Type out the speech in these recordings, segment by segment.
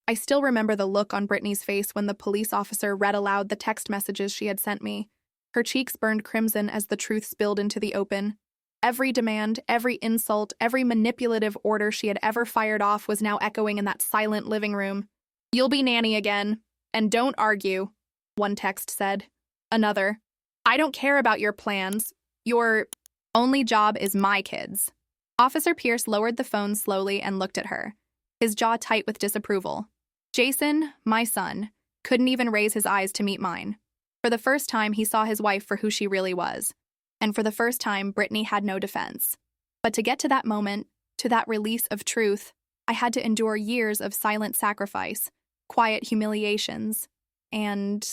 I still remember the look on Brittany's face when the police officer read aloud the text messages she had sent me. Her cheeks burned crimson as the truth spilled into the open. Every demand, every insult, every manipulative order she had ever fired off was now echoing in that silent living room. "You'll be nanny again. And don't argue," one text said. Another, "I don't care about your plans. Your only job is my kids." Officer Pierce lowered the phone slowly and looked at her, his jaw tight with disapproval. Jason, my son, couldn't even raise his eyes to meet mine. For the first time, he saw his wife for who she really was. And for the first time, Brittany had no defense. But to get to that moment, to that release of truth, I had to endure years of silent sacrifice, quiet humiliations, and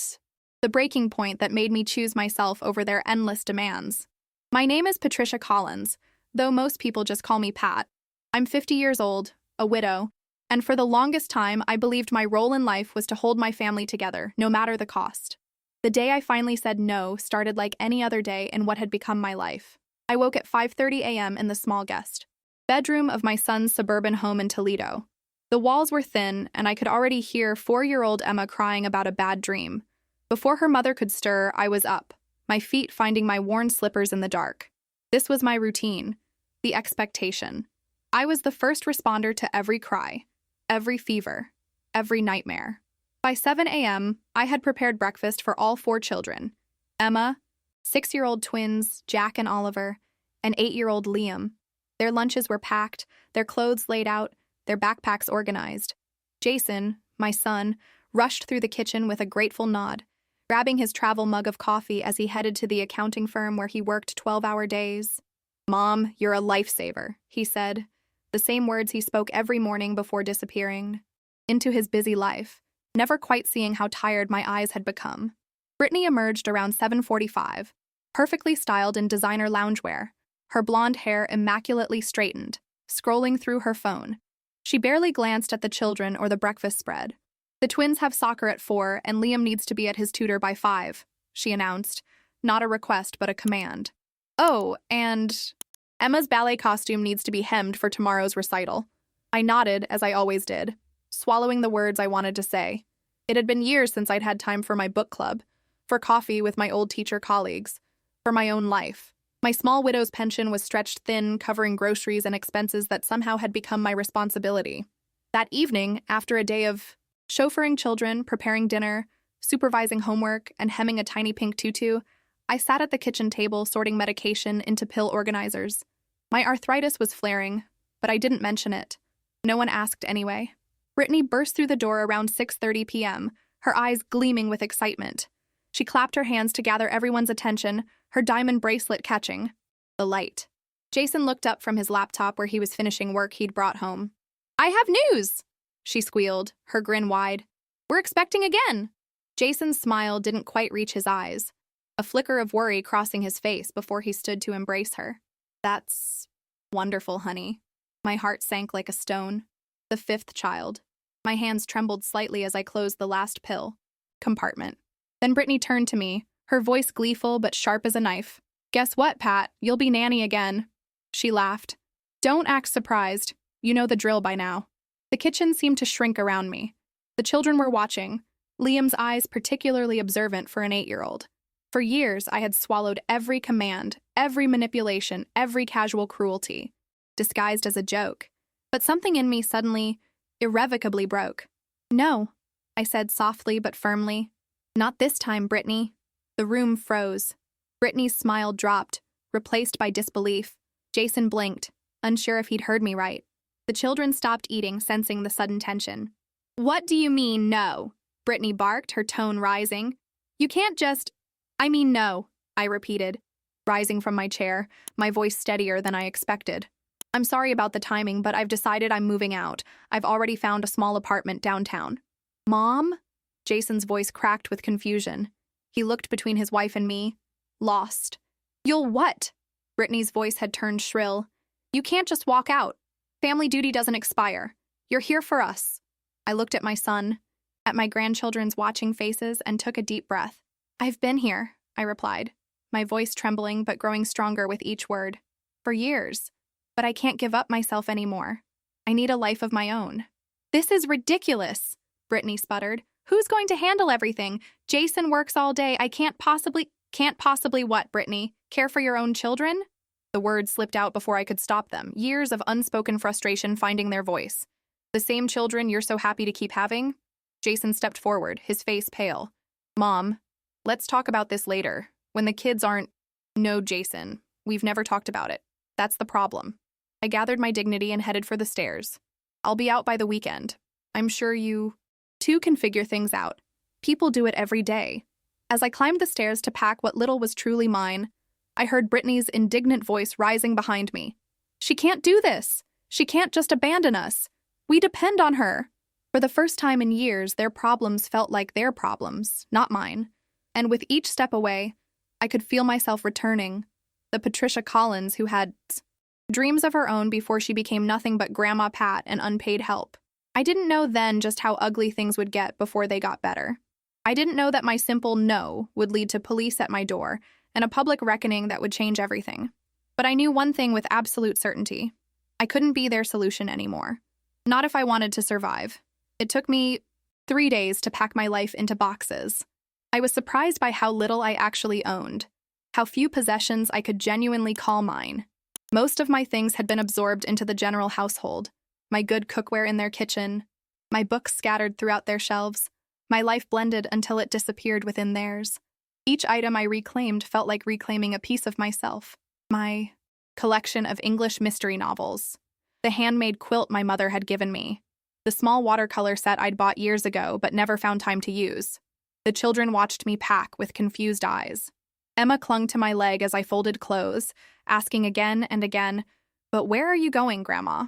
the breaking point that made me choose myself over their endless demands. My name is Patricia Collins, though most people just call me Pat. I'm 50 years old, a widow, and for the longest time, I believed my role in life was to hold my family together, no matter the cost. The day I finally said no started like any other day in what had become my life. I woke at 5:30 a.m. in the small guest bedroom of my son's suburban home in Toledo. The walls were thin, and I could already hear 4-year-old Emma crying about a bad dream. Before her mother could stir, I was up, my feet finding my worn slippers in the dark. This was my routine, the expectation. I was the first responder to every cry, every fever, every nightmare. By 7 a.m., I had prepared breakfast for all 4 children: Emma, 6-year-old twins, Jack and Oliver, and 8-year-old Liam. Their lunches were packed, their clothes laid out, their backpacks organized. Jason, my son, rushed through the kitchen with a grateful nod, grabbing his travel mug of coffee as he headed to the accounting firm where he worked 12-hour days. "Mom, you're a lifesaver," he said, the same words he spoke every morning before disappearing into his busy life, never quite seeing how tired my eyes had become. Brittany emerged around 7:45, perfectly styled in designer loungewear, her blonde hair immaculately straightened, scrolling through her phone. She barely glanced at the children or the breakfast spread. "The twins have soccer at 4, and Liam needs to be at his tutor by 5, she announced, not a request but a command. "Oh, and Emma's ballet costume needs to be hemmed for tomorrow's recital." I nodded, as I always did, swallowing the words I wanted to say. It had been years since I'd had time for my book club, for coffee with my old teacher colleagues, for my own life. My small widow's pension was stretched thin, covering groceries and expenses that somehow had become my responsibility. That evening, after a day of chauffeuring children, preparing dinner, supervising homework, and hemming a tiny pink tutu, I sat at the kitchen table sorting medication into pill organizers. My arthritis was flaring, but I didn't mention it. No one asked anyway. Brittany burst through the door around 6:30 p.m., her eyes gleaming with excitement. She clapped her hands to gather everyone's attention, her diamond bracelet catching the light. Jason looked up from his laptop where he was finishing work he'd brought home. "I have news!" she squealed, her grin wide. "We're expecting again!" Jason's smile didn't quite reach his eyes, a flicker of worry crossing his face before he stood to embrace her. "That's wonderful, honey." My heart sank like a stone. The 5th child. My hands trembled slightly as I closed the last pill compartment. Then Brittany turned to me, her voice gleeful but sharp as a knife. "Guess what, Pat? You'll be nanny again." She laughed. "Don't act surprised. You know the drill by now." The kitchen seemed to shrink around me. The children were watching, Liam's eyes particularly observant for an 8-year-old. For years, I had swallowed every command, every manipulation, every casual cruelty, disguised as a joke. But something in me suddenly, irrevocably broke. "No," I said softly but firmly. "Not this time, Brittany." The room froze. Brittany's smile dropped, replaced by disbelief. Jason blinked, unsure if he'd heard me right. The children stopped eating, sensing the sudden tension. "What do you mean, no?" Brittany barked, her tone rising. "You can't just—" "I mean no," I repeated, rising from my chair, my voice steadier than I expected. "I'm sorry about the timing, but I've decided I'm moving out. I've already found a small apartment downtown." "Mom?" Jason's voice cracked with confusion. He looked between his wife and me, lost. "You'll what?" Brittany's voice had turned shrill. "You can't just walk out. Family duty doesn't expire. You're here for us." I looked at my son, at my grandchildren's watching faces, and took a deep breath. "I've been here," I replied, my voice trembling but growing stronger with each word. "For years. But I can't give up myself anymore. I need a life of my own." "This is ridiculous," Brittany sputtered. Who's going to handle everything? Jason works all day. I can't possibly what, Brittany? Care for your own children? The words slipped out before I could stop them, years of unspoken frustration finding their voice. The same children you're so happy to keep having? Jason stepped forward, his face pale. Mom, let's talk about this later. When the kids aren't… No, Jason, we've never talked about it. That's the problem. I gathered my dignity and headed for the stairs. I'll be out by the weekend. I'm sure you two can figure things out. People do it every day. As I climbed the stairs to pack what little was truly mine, I heard Brittany's indignant voice rising behind me. She can't do this. She can't just abandon us. We depend on her. For the first time in years, their problems felt like their problems, not mine. And with each step away, I could feel myself returning. The Patricia Collins who had dreams of her own before she became nothing but Grandma Pat and unpaid help. I didn't know then just how ugly things would get before they got better. I didn't know that my simple no would lead to police at my door and a public reckoning that would change everything. But I knew one thing with absolute certainty. I couldn't be their solution anymore. Not if I wanted to survive. It took me 3 days to pack my life into boxes. I was surprised by how little I actually owned, how few possessions I could genuinely call mine. Most of my things had been absorbed into the general household, my good cookware in their kitchen, my books scattered throughout their shelves, my life blended until it disappeared within theirs. Each item I reclaimed felt like reclaiming a piece of myself. My collection of English mystery novels, the handmade quilt my mother had given me, the small watercolor set I'd bought years ago but never found time to use. The children watched me pack with confused eyes. Emma clung to my leg as I folded clothes, asking again and again, "But where are you going, Grandma?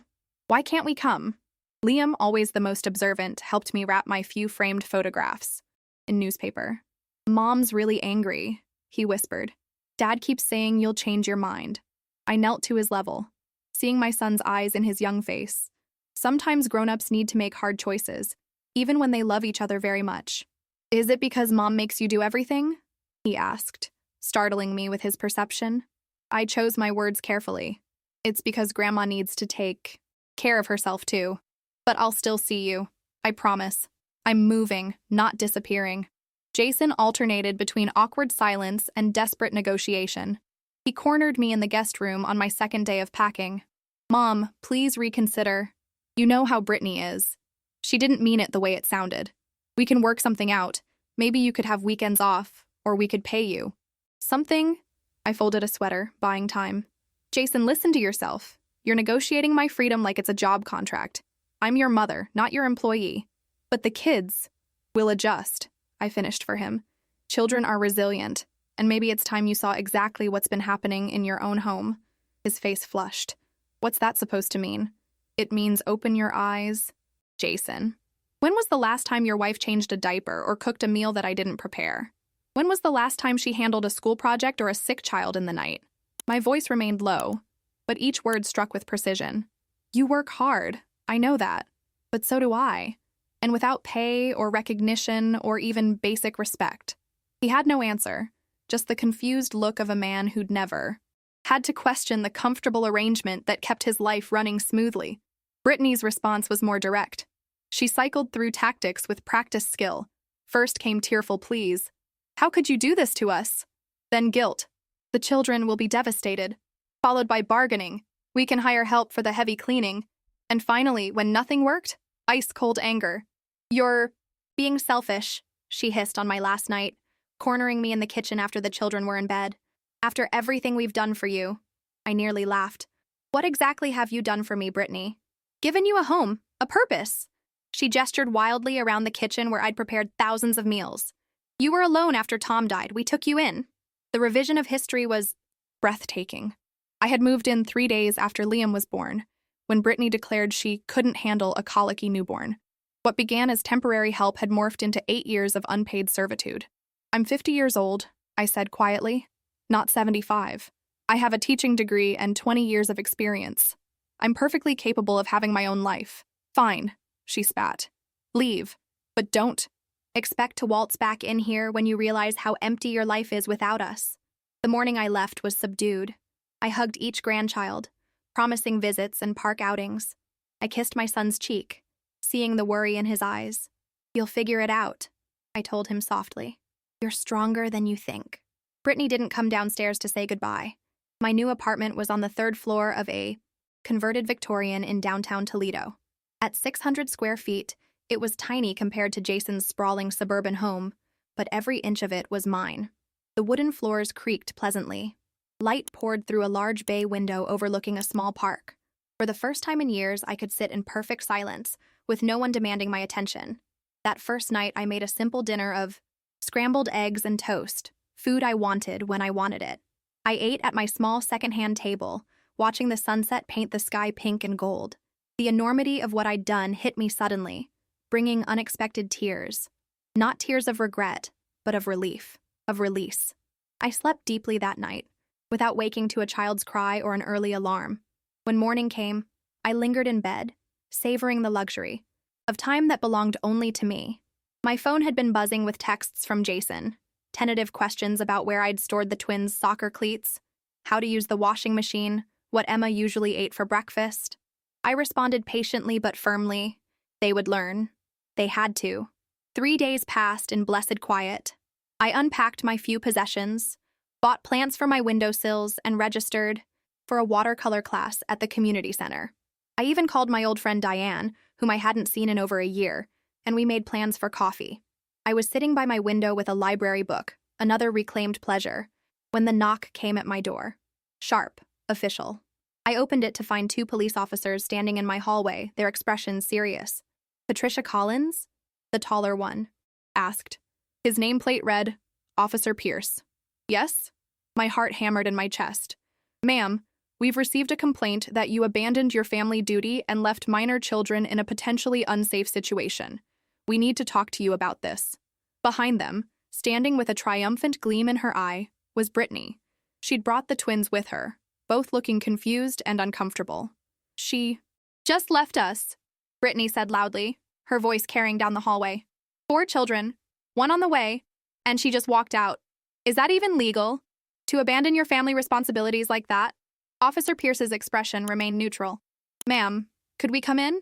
Why can't we come?" Liam, always the most observant, helped me wrap my few framed photographs in newspaper. "Mom's really angry," he whispered. "Dad keeps saying you'll change your mind." I knelt to his level, seeing my son's eyes in his young face. Sometimes grown-ups need to make hard choices, even when they love each other very much. "Is it because Mom makes you do everything?" he asked, startling me with his perception. I chose my words carefully. "It's because Grandma needs to take care of herself too. But I'll still see you. I promise. I'm moving, not disappearing." Jason alternated between awkward silence and desperate negotiation. He cornered me in the guest room on my second day of packing. "Mom, please reconsider. You know how Brittany is. She didn't mean it the way it sounded. We can work something out. Maybe you could have weekends off, or we could pay you." "Something?" I folded a sweater, buying time. "Jason, listen to yourself. You're negotiating my freedom like it's a job contract. I'm your mother, not your employee. But the kids will adjust," I finished for him. "Children are resilient, and maybe it's time you saw exactly what's been happening in your own home." His face flushed. "What's that supposed to mean?" "It means open your eyes." "Jason, when was the last time your wife changed a diaper or cooked a meal that I didn't prepare? When was the last time she handled a school project or a sick child in the night?" My voice remained low, but each word struck with precision. "You work hard, I know that, but so do I. And without pay or recognition or even basic respect." He had no answer, just the confused look of a man who'd never had to question the comfortable arrangement that kept his life running smoothly. Brittany's response was more direct. She cycled through tactics with practiced skill. First came tearful pleas. "How could you do this to us?" Then guilt. "The children will be devastated." Followed by bargaining. "We can hire help for the heavy cleaning." And finally, when nothing worked, ice-cold anger. "You're being selfish," she hissed on my last night, cornering me in the kitchen after the children were in bed. "After everything we've done for you." I nearly laughed. "What exactly have you done for me, Brittany?" "Given you a home, a purpose." She gestured wildly around the kitchen where I'd prepared thousands of meals. "You were alone after Tom died. We took you in." The revision of history was breathtaking. I had moved in 3 days after Liam was born, when Brittany declared she couldn't handle a colicky newborn. What began as temporary help had morphed into 8 years of unpaid servitude. "I'm 50 years old," I said quietly, "not 75. I have a teaching degree and 20 years of experience. I'm perfectly capable of having my own life." "Fine," she spat. "Leave. But don't expect to waltz back in here when you realize how empty your life is without us." The morning I left was subdued. I hugged each grandchild, promising visits and park outings. I kissed my son's cheek, seeing the worry in his eyes. You'll figure it out, I told him softly. You're stronger than you think. Brittany didn't come downstairs to say goodbye. My new apartment was on the third floor of a converted Victorian in downtown Toledo. At 600 square feet, it was tiny compared to Jason's sprawling suburban home, but every inch of it was mine. The wooden floors creaked pleasantly. Light poured through a large bay window overlooking a small park. For the first time in years, I could sit in perfect silence, with no one demanding my attention. That first night, I made a simple dinner of scrambled eggs and toast, food I wanted when I wanted it. I ate at my small secondhand table, watching the sunset paint the sky pink and gold. The enormity of what I'd done hit me suddenly, bringing unexpected tears. Not tears of regret, but of relief, of release. I slept deeply that night, without waking to a child's cry or an early alarm. When morning came, I lingered in bed, savoring the luxury of time that belonged only to me. My phone had been buzzing with texts from Jason, tentative questions about where I'd stored the twins' soccer cleats, how to use the washing machine, what Emma usually ate for breakfast. I responded patiently but firmly. They would learn. They had to. 3 days passed in blessed quiet. I unpacked my few possessions, bought plants for my windowsills, and registered for a watercolor class at the community center. I even called my old friend Diane, whom I hadn't seen in over a year, and we made plans for coffee. I was sitting by my window with a library book, another reclaimed pleasure, when the knock came at my door. Sharp, official. I opened it to find 2 police officers standing in my hallway, their expressions serious. Patricia Collins? The taller one asked. His nameplate read, Officer Pierce. Yes? My heart hammered in my chest. Ma'am, we've received a complaint that you abandoned your family duty and left minor children in a potentially unsafe situation. We need to talk to you about this. Behind them, standing with a triumphant gleam in her eye, was Brittany. She'd brought the twins with her, both looking confused and uncomfortable. She just left us, Brittany said loudly, her voice carrying down the hallway. 4 children, 1 on the way, and she just walked out. Is that even legal? To abandon your family responsibilities like that? Officer Pierce's expression remained neutral. Ma'am, could we come in?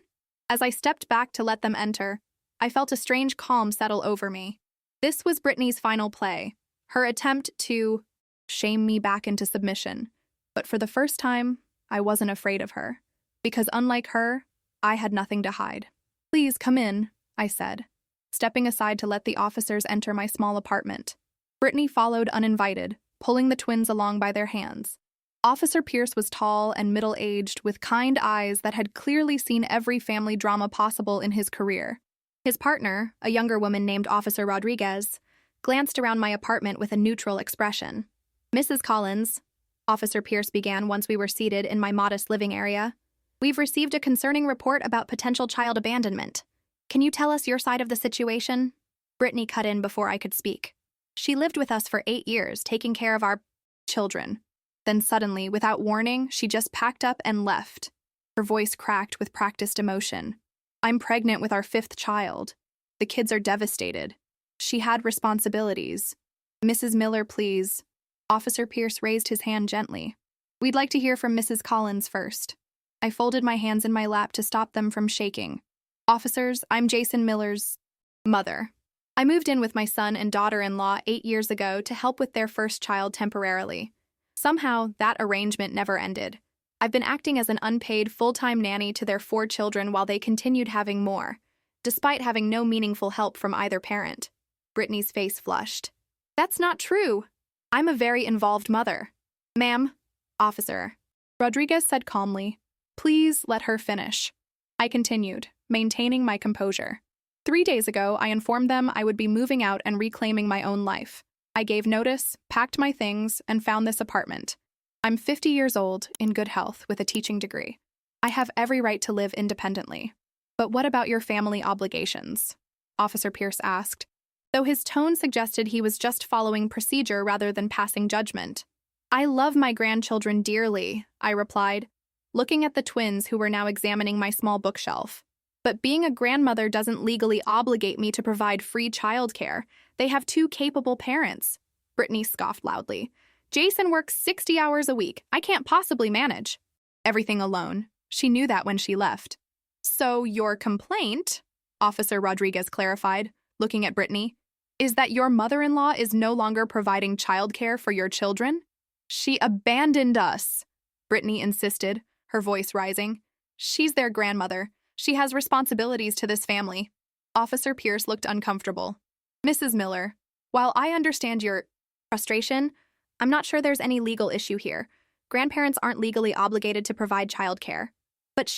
As I stepped back to let them enter, I felt a strange calm settle over me. This was Brittany's final play, her attempt to shame me back into submission. But for the first time, I wasn't afraid of her, because unlike her, I had nothing to hide. Please come in, I said, stepping aside to let the officers enter my small apartment. Brittany followed uninvited, pulling the twins along by their hands. Officer Pierce was tall and middle-aged, with kind eyes that had clearly seen every family drama possible in his career. His partner, a younger woman named Officer Rodriguez, glanced around my apartment with a neutral expression. Mrs. Collins, Officer Pierce began once we were seated in my modest living area, we've received a concerning report about potential child abandonment. Can you tell us your side of the situation? Brittany cut in before I could speak. She lived with us for 8 years, taking care of our children. Then suddenly, without warning, she just packed up and left. Her voice cracked with practiced emotion. I'm pregnant with our 5th child. The kids are devastated. She had responsibilities. Mrs. Miller, please. Officer Pierce raised his hand gently. We'd like to hear from Mrs. Collins first. I folded my hands in my lap to stop them from shaking. Officers, I'm Jason Miller's mother. I moved in with my son and daughter-in-law 8 years ago to help with their first child temporarily. Somehow, that arrangement never ended. I've been acting as an unpaid full-time nanny to their 4 children while they continued having more, despite having no meaningful help from either parent. Brittany's face flushed. That's not true. I'm a very involved mother. Ma'am, officer, Rodriguez said calmly. Please let her finish. I continued, maintaining my composure. 3 days ago, I informed them I would be moving out and reclaiming my own life. I gave notice, packed my things, and found this apartment. I'm 50 years old, in good health, with a teaching degree. I have every right to live independently. But what about your family obligations? Officer Pierce asked, though his tone suggested he was just following procedure rather than passing judgment. I love my grandchildren dearly, I replied, looking at the twins who were now examining my small bookshelf. But being a grandmother doesn't legally obligate me to provide free childcare. They have 2 capable parents. Brittany scoffed loudly. Jason works 60 hours a week. I can't possibly manage everything alone. She knew that when she left. So your complaint, Officer Rodriguez clarified, looking at Brittany, is that your mother-in-law is no longer providing childcare for your children? She abandoned us, Brittany insisted, her voice rising. She's their grandmother. She has responsibilities to this family. Officer Pierce looked uncomfortable. Mrs. Miller, while I understand your frustration, I'm not sure there's any legal issue here. Grandparents aren't legally obligated to provide childcare. But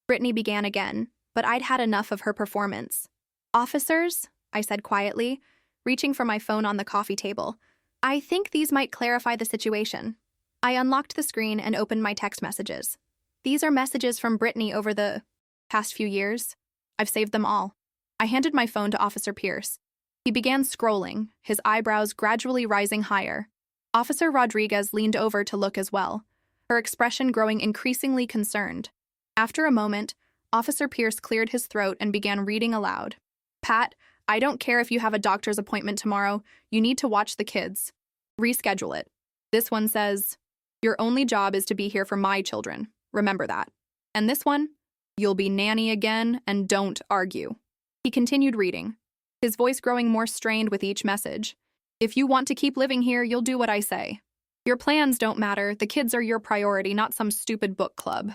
Brittany began again, but I'd had enough of her performance. Officers, I said quietly, reaching for my phone on the coffee table. I think these might clarify the situation. I unlocked the screen and opened my text messages. These are messages from Brittany over the past few years. I've saved them all. I handed my phone to Officer Pierce. He began scrolling, his eyebrows gradually rising higher. Officer Rodriguez leaned over to look as well, her expression growing increasingly concerned. After a moment, Officer Pierce cleared his throat and began reading aloud. Pat, I don't care if you have a doctor's appointment tomorrow. You need to watch the kids. Reschedule it. This one says, your only job is to be here for my children. Remember that. And this one, you'll be nanny again and don't argue. He continued reading, his voice growing more strained with each message. If you want to keep living here, you'll do what I say. Your plans don't matter. The kids are your priority, not some stupid book club.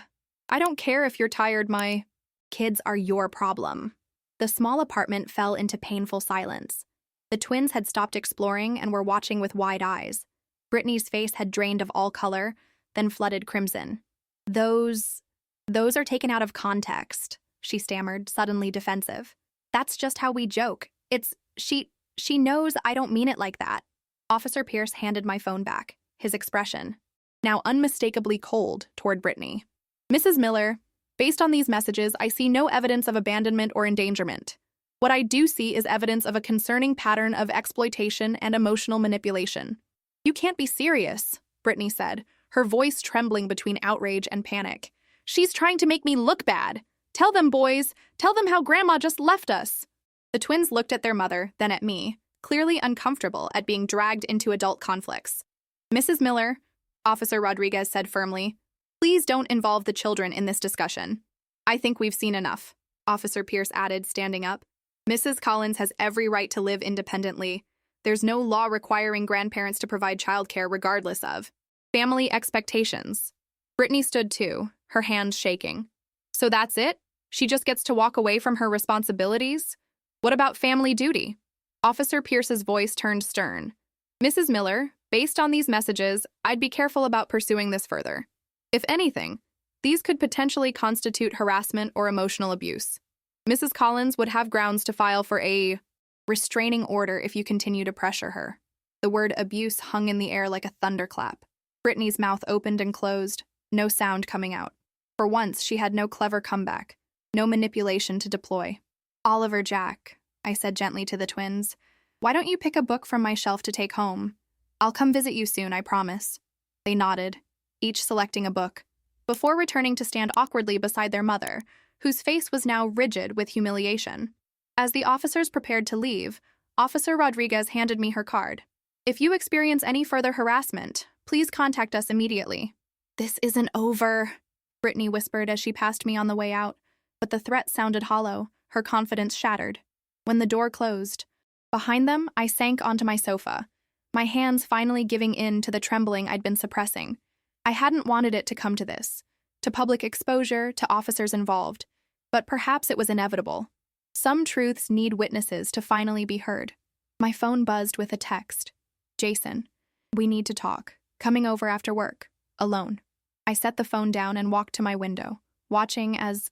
I don't care if you're tired. My kids are your problem. The small apartment fell into painful silence. The twins had stopped exploring and were watching with wide eyes. Brittany's face had drained of all color, then flooded crimson. Those are taken out of context, she stammered, suddenly defensive. That's just how we joke. She knows I don't mean it like that. Officer Pierce handed my phone back, his expression now unmistakably cold toward Brittany. Mrs. Miller, based on these messages, I see no evidence of abandonment or endangerment. What I do see is evidence of a concerning pattern of exploitation and emotional manipulation. You can't be serious, Brittany said, her voice trembling between outrage and panic. She's trying to make me look bad. Tell them, boys. Tell them how Grandma just left us. The twins looked at their mother, then at me, clearly uncomfortable at being dragged into adult conflicts. Mrs. Miller, Officer Rodriguez said firmly, please don't involve the children in this discussion. I think we've seen enough, Officer Pierce added, standing up. Mrs. Collins has every right to live independently. There's no law requiring grandparents to provide childcare regardless of family expectations. Brittany stood too, her hands shaking. So that's it? She just gets to walk away from her responsibilities? What about family duty? Officer Pierce's voice turned stern. Mrs. Miller, based on these messages, I'd be careful about pursuing this further. If anything, these could potentially constitute harassment or emotional abuse. Mrs. Collins would have grounds to file for a restraining order if you continue to pressure her. The word abuse hung in the air like a thunderclap. Brittany's mouth opened and closed, no sound coming out. For once, she had no clever comeback, no manipulation to deploy. Oliver Jack, I said gently to the twins, why don't you pick a book from my shelf to take home? I'll come visit you soon, I promise. They nodded, each selecting a book, before returning to stand awkwardly beside their mother, whose face was now rigid with humiliation. As the officers prepared to leave, Officer Rodriguez handed me her card. If you experience any further harassment, please contact us immediately. This isn't over, Brittany whispered as she passed me on the way out, but the threat sounded hollow, her confidence shattered. When the door closed, behind them, I sank onto my sofa, my hands finally giving in to the trembling I'd been suppressing. I hadn't wanted it to come to this, to public exposure, to officers involved, but perhaps it was inevitable. Some truths need witnesses to finally be heard. My phone buzzed with a text. Jason, we need to talk. Coming over after work. Alone. I set the phone down and walked to my window, watching as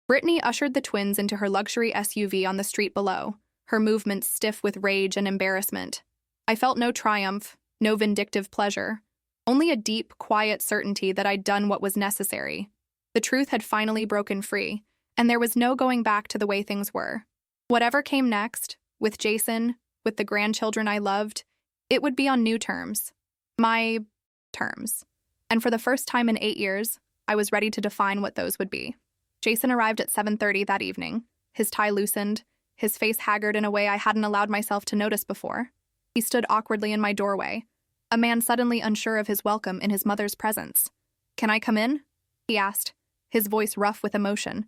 Brittany ushered the twins into her luxury SUV on the street below, her movements stiff with rage and embarrassment. I felt no triumph, no vindictive pleasure, only a deep, quiet certainty that I'd done what was necessary. The truth had finally broken free, and there was no going back to the way things were. Whatever came next, with Jason, with the grandchildren I loved, it would be on new terms. My terms. And for the first time in 8 years, I was ready to define what those would be. Jason arrived at 7:30 that evening, his tie loosened, his face haggard in a way I hadn't allowed myself to notice before. He stood awkwardly in my doorway, a man suddenly unsure of his welcome in his mother's presence. "Can I come in?" he asked, his voice rough with emotion.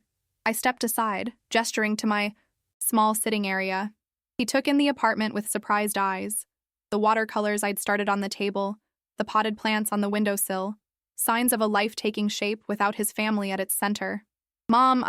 I stepped aside, gesturing to my small sitting area. He took in the apartment with surprised eyes. The watercolors I'd started on the table, the potted plants on the windowsill, signs of a life taking shape without his family at its center. Mom,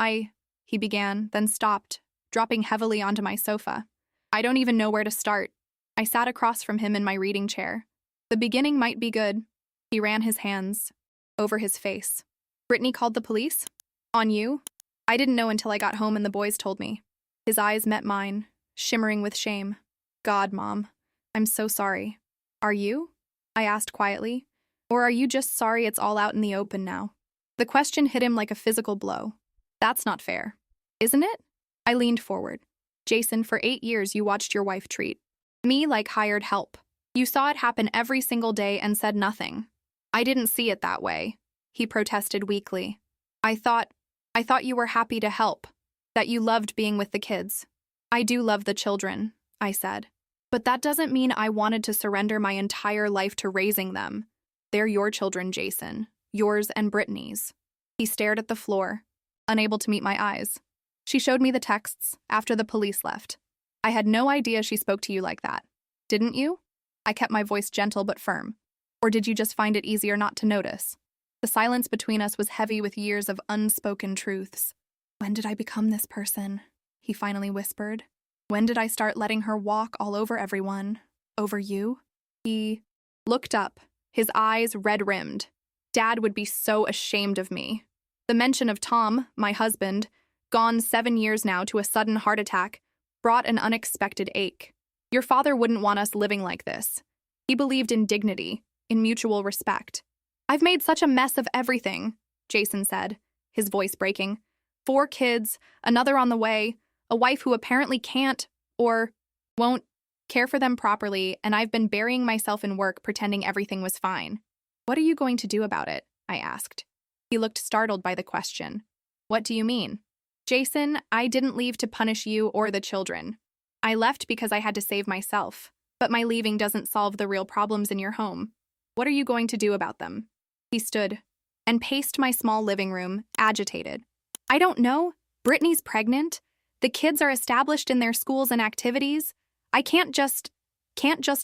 he began, then stopped, dropping heavily onto my sofa. I don't even know where to start. I sat across from him in my reading chair. The beginning might be good. He ran his hands over his face. Brittany called the police? On you? I didn't know until I got home and the boys told me. His eyes met mine, shimmering with shame. God, Mom, I'm so sorry. Are you? I asked quietly. Or are you just sorry it's all out in the open now? The question hit him like a physical blow. That's not fair. Isn't it? I leaned forward. Jason, for 8 years you watched your wife treat me like hired help. You saw it happen every single day and said nothing. I didn't see it that way, he protested weakly. I thought you were happy to help, that you loved being with the kids. I do love the children, I said. But that doesn't mean I wanted to surrender my entire life to raising them. They're your children, Jason. Yours and Brittany's. He stared at the floor, unable to meet my eyes. She showed me the texts after the police left. I had no idea she spoke to you like that. Didn't you? I kept my voice gentle but firm. Or did you just find it easier not to notice? The silence between us was heavy with years of unspoken truths. When did I become this person? He finally whispered. When did I start letting her walk all over everyone? Over you? He looked up, his eyes red-rimmed. Dad would be so ashamed of me. The mention of Tom, my husband, gone 7 years now to a sudden heart attack, brought an unexpected ache. Your father wouldn't want us living like this. He believed in dignity, in mutual respect. I've made such a mess of everything, Jason said, his voice breaking. 4 kids, another on the way, a wife who apparently can't, or won't, care for them properly, and I've been burying myself in work pretending everything was fine. What are you going to do about it? I asked. He looked startled by the question. What do you mean? Jason, I didn't leave to punish you or the children. I left because I had to save myself, but my leaving doesn't solve the real problems in your home. What are you going to do about them? He stood and paced my small living room, agitated. I don't know. Brittany's pregnant. The kids are established in their schools and activities. I can't just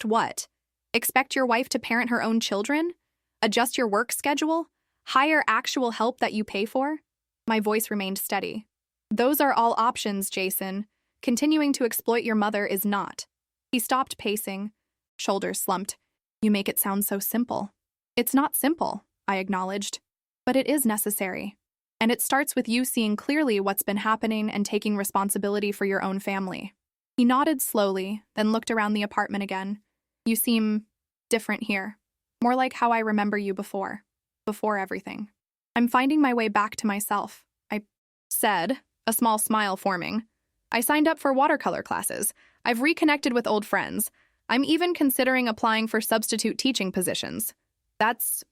what? Expect your wife to parent her own children? Adjust your work schedule? Hire actual help that you pay for? My voice remained steady. Those are all options, Jason. Continuing to exploit your mother is not. He stopped pacing, shoulders slumped. You make it sound so simple. It's not simple, I acknowledged, but it is necessary. And it starts with you seeing clearly what's been happening and taking responsibility for your own family. He nodded slowly, then looked around the apartment again. You seem different here. More like how I remember you before everything. I'm finding my way back to myself, I said, a small smile forming. I signed up for watercolor classes. I've reconnected with old friends. I'm even considering applying for substitute teaching positions. That's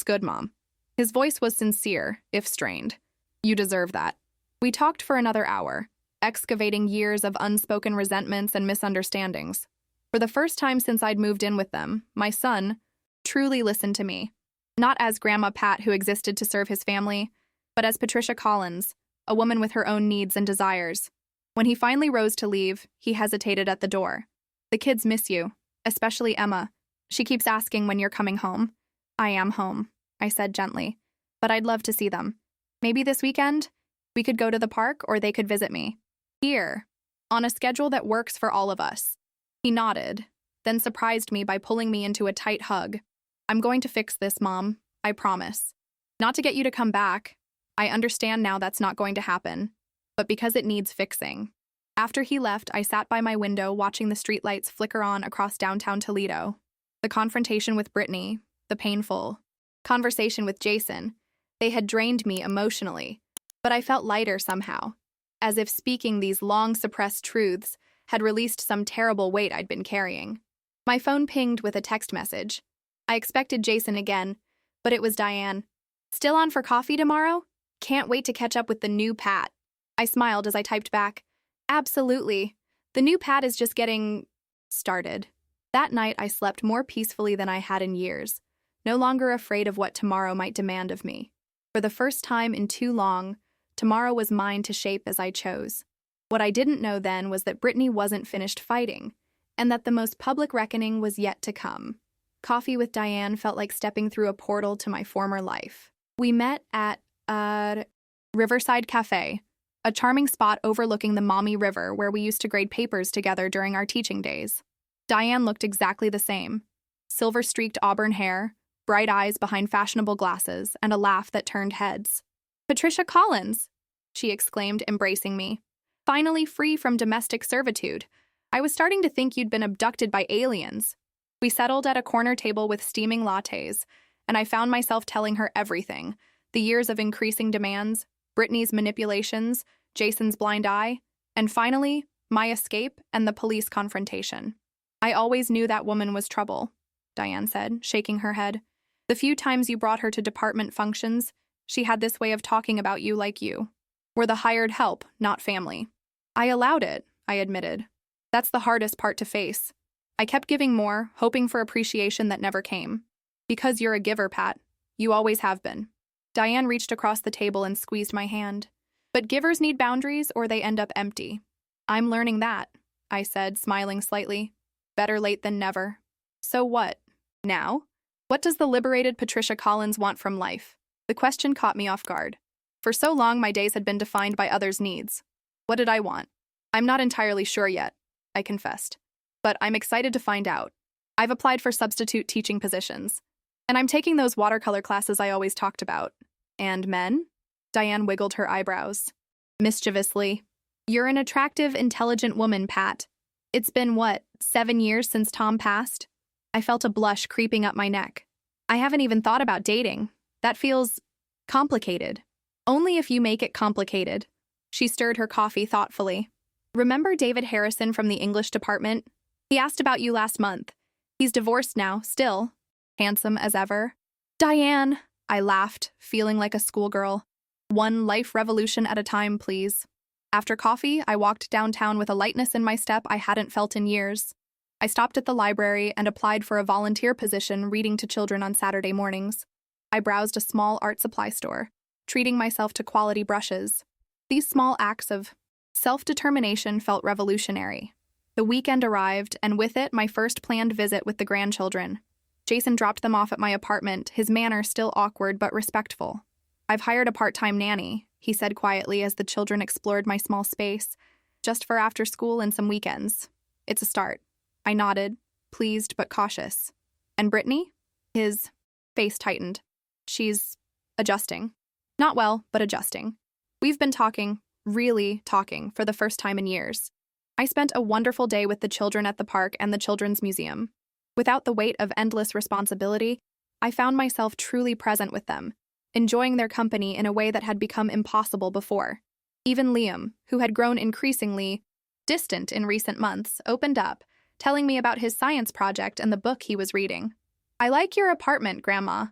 good, Mom. His voice was sincere, if strained. You deserve that. We talked for another hour, excavating years of unspoken resentments and misunderstandings. For the first time since I'd moved in with them, my son truly listened to me. Not as Grandma Pat who existed to serve his family, but as Patricia Collins, a woman with her own needs and desires. When he finally rose to leave, he hesitated at the door. The kids miss you, especially Emma. She keeps asking when you're coming home. I am home, I said gently, but I'd love to see them. Maybe this weekend? We could go to the park or they could visit me. Here, on a schedule that works for all of us. He nodded, then surprised me by pulling me into a tight hug. I'm going to fix this, Mom, I promise. Not to get you to come back. I understand now that's not going to happen, but because it needs fixing. After he left, I sat by my window watching the streetlights flicker on across downtown Toledo. The confrontation with Brittany, the painful conversation with Jason, they had drained me emotionally, but I felt lighter somehow, as if speaking these long-suppressed truths had released some terrible weight I'd been carrying. My phone pinged with a text message. I expected Jason again, but it was Diane. Still on for coffee tomorrow? Can't wait to catch up with the new Pat. I smiled as I typed back, absolutely. The new Pat is just getting started. That night, I slept more peacefully than I had in years, no longer afraid of what tomorrow might demand of me. For the first time in too long, Tomorrow was mine to shape as I chose. What I didn't know then was that Brittany wasn't finished fighting, and that the most public reckoning was yet to come. Coffee with Diane felt like stepping through a portal to my former life. We met at a Riverside Cafe, a charming spot overlooking the Maumee River where we used to grade papers together during our teaching days. Diane looked exactly the same. Silver-streaked auburn hair, bright eyes behind fashionable glasses, and a laugh that turned heads. "Patricia Collins!" she exclaimed, embracing me. "Finally free from domestic servitude. I was starting to think you'd been abducted by aliens." We settled at a corner table with steaming lattes, and I found myself telling her everything: the years of increasing demands, Brittany's manipulations, Jason's blind eye, and finally, my escape and the police confrontation. "I always knew that woman was trouble," Diane said, shaking her head. "The few times you brought her to department functions, she had this way of talking about you like you were the hired help, not family." "I allowed it," I admitted. "That's the hardest part to face. I kept giving more, hoping for appreciation that never came. Because you're a giver, Pat. You always have been." Diane reached across the table and squeezed my hand. "But givers need boundaries or they end up empty." "I'm learning that," I said, smiling slightly. "Better late than never." "So what? Now? What does the liberated Patricia Collins want from life?" The question caught me off guard. For so long, my days had been defined by others' needs. What did I want? "I'm not entirely sure yet," I confessed. "But I'm excited to find out. I've applied for substitute teaching positions. And I'm taking those watercolor classes I always talked about." "And men?" Diane wiggled her eyebrows mischievously. "You're an attractive, intelligent woman, Pat. It's been, 7 years since Tom passed?" I felt a blush creeping up my neck. "I haven't even thought about dating. That feels complicated." "Only if you make it complicated." She stirred her coffee thoughtfully. "Remember David Harrison from the English department? He asked about you last month. He's divorced now, still handsome as ever." "Diane," I laughed, feeling like a schoolgirl. "One life revolution at a time, please." After coffee, I walked downtown with a lightness in my step I hadn't felt in years. I stopped at the library and applied for a volunteer position reading to children on Saturday mornings. I browsed a small art supply store, treating myself to quality brushes. These small acts of self-determination felt revolutionary. The weekend arrived, and with it, my first planned visit with the grandchildren. Jason dropped them off at my apartment, his manner still awkward but respectful. "I've hired a part-time nanny," he said quietly as the children explored my small space, "just for after school and some weekends. It's a start." I nodded, pleased but cautious. "And Brittany?" His face tightened. "She's adjusting. Not well, but adjusting. We've been talking, really talking, for the first time in years." I spent a wonderful day with the children at the park and the Children's Museum. Without the weight of endless responsibility, I found myself truly present with them, enjoying their company in a way that had become impossible before. Even Liam, who had grown increasingly distant in recent months, opened up, telling me about his science project and the book he was reading. "I like your apartment, Grandma,"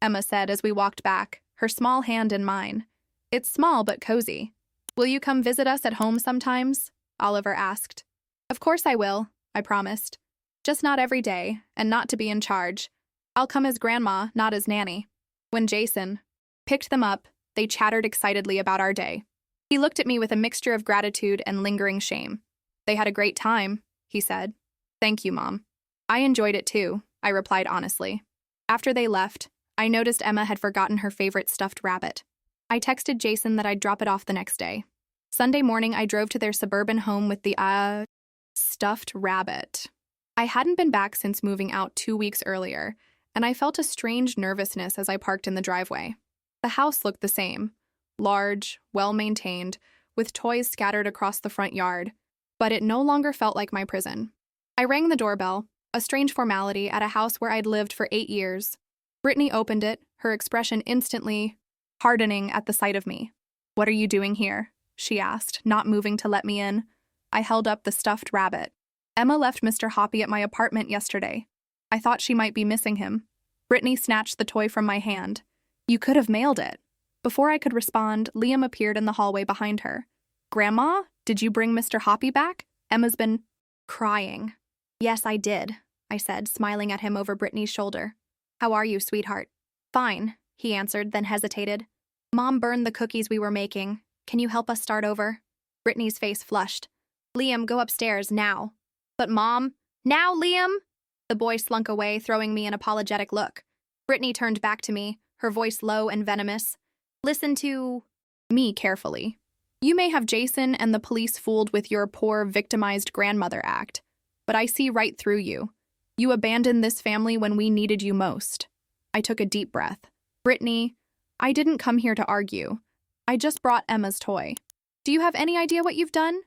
Emma said as we walked back, her small hand in mine. "It's small but cozy." "Will you come visit us at home sometimes?" Oliver asked. "Of course I will," I promised. "Just not every day, and not to be in charge. I'll come as grandma, not as nanny." When Jason picked them up, they chattered excitedly about our day. He looked at me with a mixture of gratitude and lingering shame. "They had a great time," he said. "Thank you, Mom." "I enjoyed it too," I replied honestly. After they left, I noticed Emma had forgotten her favorite stuffed rabbit. I texted Jason that I'd drop it off the next day. Sunday morning, I drove to their suburban home with the stuffed rabbit. I hadn't been back since moving out 2 weeks earlier, and I felt a strange nervousness as I parked in the driveway. The house looked the same, large, well-maintained, with toys scattered across the front yard, but it no longer felt like my prison. I rang the doorbell, a strange formality at a house where I'd lived for 8 years. Brittany opened it, her expression instantly hardening at the sight of me. "What are you doing here?" she asked, not moving to let me in. I held up the stuffed rabbit. "Emma left Mr. Hoppy at my apartment yesterday. I thought she might be missing him." Brittany snatched the toy from my hand. "You could have mailed it." Before I could respond, Liam appeared in the hallway behind her. "Grandma, did you bring Mr. Hoppy back? Emma's been crying." "Yes, I did," I said, smiling at him over Brittany's shoulder. "How are you, sweetheart?" "Fine," he answered, then hesitated. "Mom burned the cookies we were making. Can you help us start over? Brittany's face flushed. Liam, go upstairs, now. But Mom, now, Liam? The boy slunk away, throwing me an apologetic look. Brittany turned back to me, her voice low and venomous. Listen to me carefully. You may have Jason and the police fooled with your poor, victimized grandmother act, but I see right through you. You abandoned this family when we needed you most. I took a deep breath. Brittany, I didn't come here to argue. I just brought Emma's toy. Do you have any idea what you've done?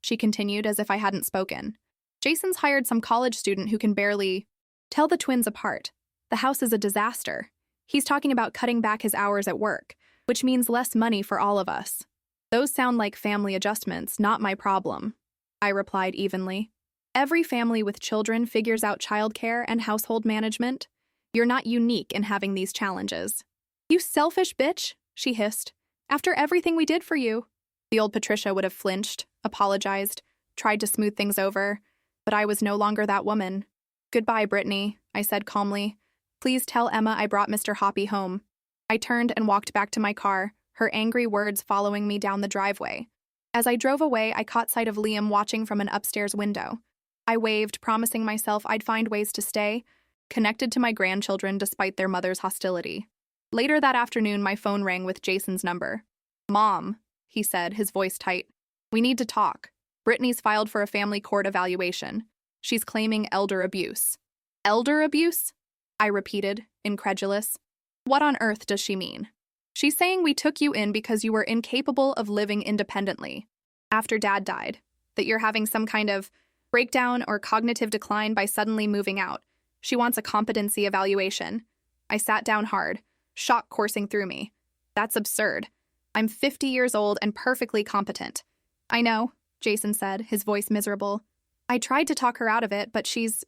She continued as if I hadn't spoken. Jason's hired some college student who can barely tell the twins apart. The house is a disaster. He's talking about cutting back his hours at work, which means less money for all of us. Those sound like family adjustments, not my problem, I replied evenly. Every family with children figures out childcare and household management. You're not unique in having these challenges. You selfish bitch, she hissed. After everything we did for you. The old Patricia would have flinched, apologized, tried to smooth things over, but I was no longer that woman. Goodbye, Brittany, I said calmly. Please tell Emma I brought Mr. Hoppy home. I turned and walked back to my car, her angry words following me down the driveway. As I drove away, I caught sight of Liam watching from an upstairs window. I waved, promising myself I'd find ways to stay connected to my grandchildren despite their mother's hostility. Later that afternoon, my phone rang with Jason's number. Mom, he said, his voice tight. We need to talk. Brittany's filed for a family court evaluation. She's claiming elder abuse. Elder abuse? I repeated, incredulous. What on earth does she mean? She's saying we took you in because you were incapable of living independently after Dad died, that you're having some kind of breakdown or cognitive decline by suddenly moving out. She wants a competency evaluation. I sat down hard, shock coursing through me. That's absurd. I'm 50 years old and perfectly competent. I know, Jason said, his voice miserable. I tried to talk her out of it, but she's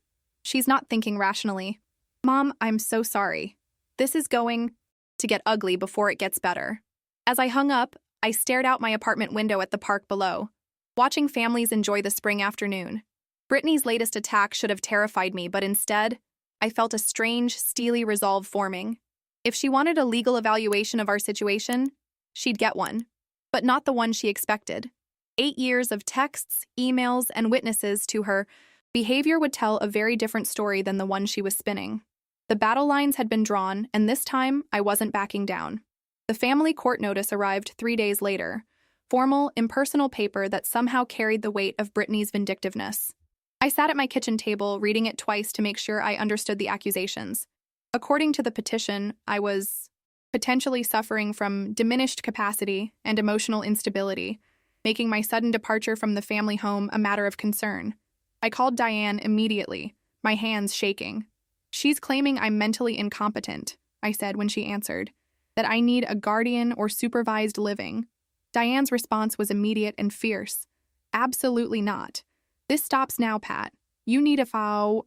not thinking rationally. Mom, I'm so sorry. This is going to get ugly before it gets better. As I hung up, I stared out my apartment window at the park below, watching families enjoy the spring afternoon. Brittany's latest attack should have terrified me, but instead, I felt a strange, steely resolve forming. If she wanted a legal evaluation of our situation, she'd get one, but not the one she expected. 8 years of texts, emails, and witnesses to her behavior would tell a very different story than the one she was spinning. The battle lines had been drawn, and this time, I wasn't backing down. The family court notice arrived 3 days later, formal, impersonal paper that somehow carried the weight of Brittany's vindictiveness. I sat at my kitchen table, reading it twice to make sure I understood the accusations. According to the petition, I was potentially suffering from diminished capacity and emotional instability, making my sudden departure from the family home a matter of concern. I called Diane immediately, my hands shaking. She's claiming I'm mentally incompetent, I said when she answered, that I need a guardian or supervised living. Diane's response was immediate and fierce. Absolutely not. This stops now, Pat. You need a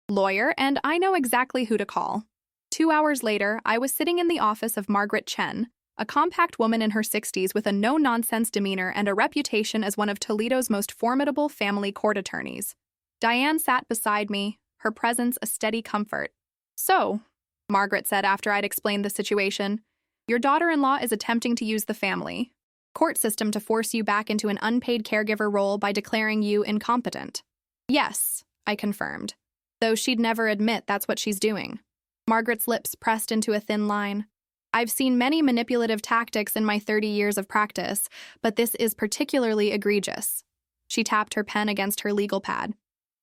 lawyer, and I know exactly who to call. 2 hours later, I was sitting in the office of Margaret Chen, a compact woman in her 60s with a no-nonsense demeanor and a reputation as one of Toledo's most formidable family court attorneys. Diane sat beside me, her presence a steady comfort. So, Margaret said after I'd explained the situation, your daughter-in-law is attempting to use the family court system to force you back into an unpaid caregiver role by declaring you incompetent. Yes, I confirmed, though she'd never admit that's what she's doing. Margaret's lips pressed into a thin line. I've seen many manipulative tactics in my 30 years of practice, but this is particularly egregious. She tapped her pen against her legal pad.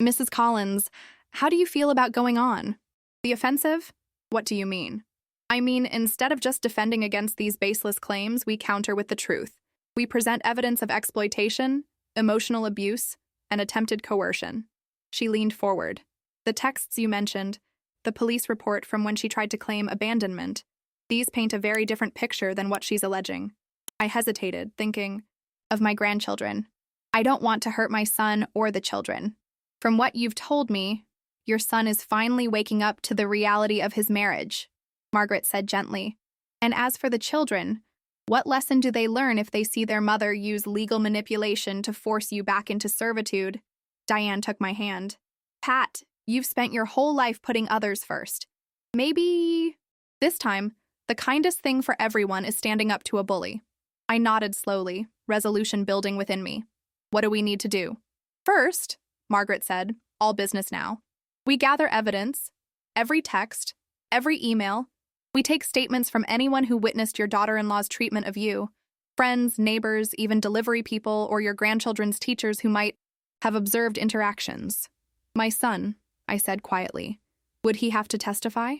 Mrs. Collins, how do you feel about going on? The offensive? What do you mean? I mean, instead of just defending against these baseless claims, we counter with the truth. We present evidence of exploitation, emotional abuse, and attempted coercion. She leaned forward. The texts you mentioned, the police report from when she tried to claim abandonment, these paint a very different picture than what she's alleging. I hesitated, thinking of my grandchildren. I don't want to hurt my son or the children. From what you've told me, your son is finally waking up to the reality of his marriage, Margaret said gently. And as for the children, what lesson do they learn if they see their mother use legal manipulation to force you back into servitude? Diane took my hand. Pat, you've spent your whole life putting others first. Maybe this time, the kindest thing for everyone is standing up to a bully. I nodded slowly, resolution building within me. What do we need to do? First, Margaret said, all business now. We gather evidence, every text, every email. We take statements from anyone who witnessed your daughter-in-law's treatment of you, friends, neighbors, even delivery people, or your grandchildren's teachers who might have observed interactions. My son, I said quietly. Would he have to testify?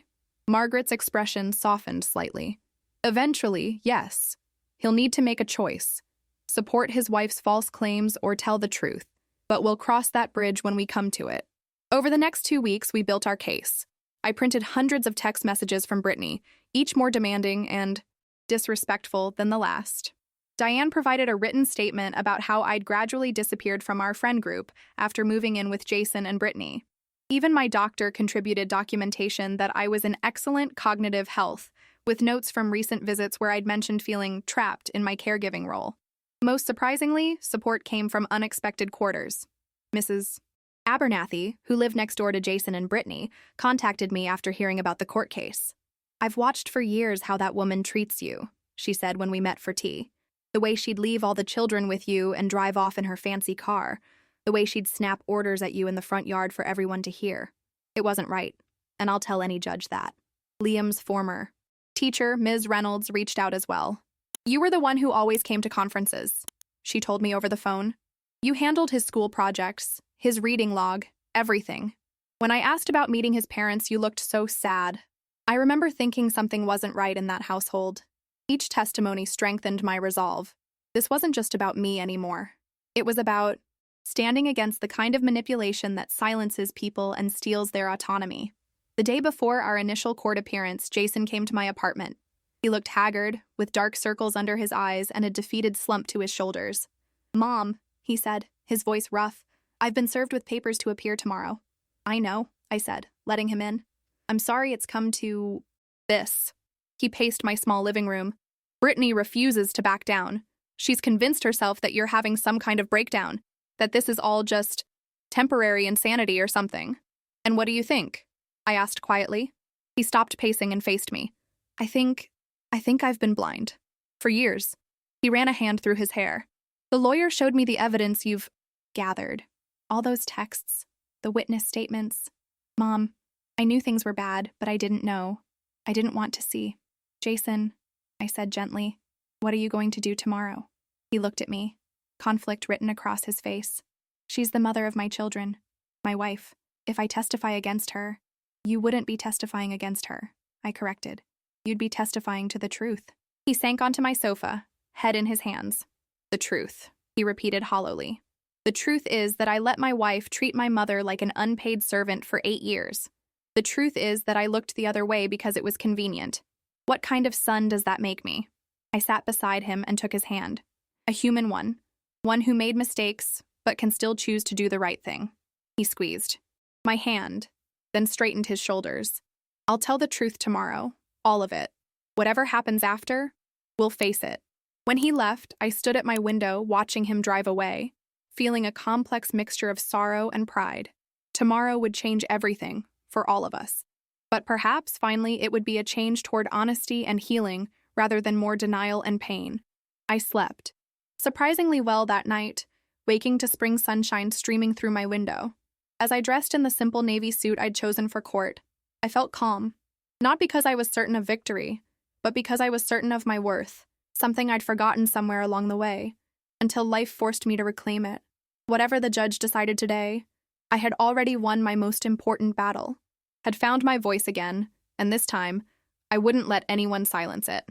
Margaret's expression softened slightly. Eventually, yes. He'll need to make a choice. Support his wife's false claims or tell the truth. But we'll cross that bridge when we come to it. Over the next 2 weeks, we built our case. I printed hundreds of text messages from Brittany, each more demanding and disrespectful than the last. Diane provided a written statement about how I'd gradually disappeared from our friend group after moving in with Jason and Brittany. Even my doctor contributed documentation that I was in excellent cognitive health, with notes from recent visits where I'd mentioned feeling trapped in my caregiving role. Most surprisingly, support came from unexpected quarters. Mrs. Abernathy, who lived next door to Jason and Brittany, contacted me after hearing about the court case. I've watched for years how that woman treats you, she said when we met for tea. The way she'd leave all the children with you and drive off in her fancy car. The way she'd snap orders at you in the front yard for everyone to hear. It wasn't right, and I'll tell any judge that. Liam's former teacher, Ms. Reynolds, reached out as well. You were the one who always came to conferences, she told me over the phone. You handled his school projects, his reading log, everything. When I asked about meeting his parents, you looked so sad. I remember thinking something wasn't right in that household. Each testimony strengthened my resolve. This wasn't just about me anymore. It was about standing against the kind of manipulation that silences people and steals their autonomy. The day before our initial court appearance, Jason came to my apartment. He looked haggard, with dark circles under his eyes and a defeated slump to his shoulders. Mom, he said, his voice rough, I've been served with papers to appear tomorrow. I know, I said, letting him in. I'm sorry it's come to this. He paced my small living room. Brittany refuses to back down. She's convinced herself that you're having some kind of breakdown, that this is all just temporary insanity or something. And what do you think? I asked quietly. He stopped pacing and faced me. I think I've been blind. For years. He ran a hand through his hair. The lawyer showed me the evidence you've gathered. All those texts, the witness statements. Mom, I knew things were bad, but I didn't know. I didn't want to see. Jason, I said gently, what are you going to do tomorrow? He looked at me, conflict written across his face. She's the mother of my children, my wife. If I testify against her, you wouldn't be testifying against her, I corrected. You'd be testifying to the truth. He sank onto my sofa, head in his hands. The truth, he repeated hollowly. The truth is that I let my wife treat my mother like an unpaid servant for 8 years. The truth is that I looked the other way because it was convenient. What kind of son does that make me? I sat beside him and took his hand. A human one who made mistakes, but can still choose to do the right thing. He squeezed my hand, then straightened his shoulders. I'll tell the truth tomorrow, all of it. Whatever happens after, we'll face it. When he left, I stood at my window watching him drive away, feeling a complex mixture of sorrow and pride. Tomorrow would change everything, for all of us. But perhaps, finally, it would be a change toward honesty and healing rather than more denial and pain. I slept surprisingly well that night, waking to spring sunshine streaming through my window. As I dressed in the simple navy suit I'd chosen for court, I felt calm. Not because I was certain of victory, but because I was certain of my worth, something I'd forgotten somewhere along the way, until life forced me to reclaim it. Whatever the judge decided today, I had already won my most important battle, had found my voice again, and this time, I wouldn't let anyone silence it.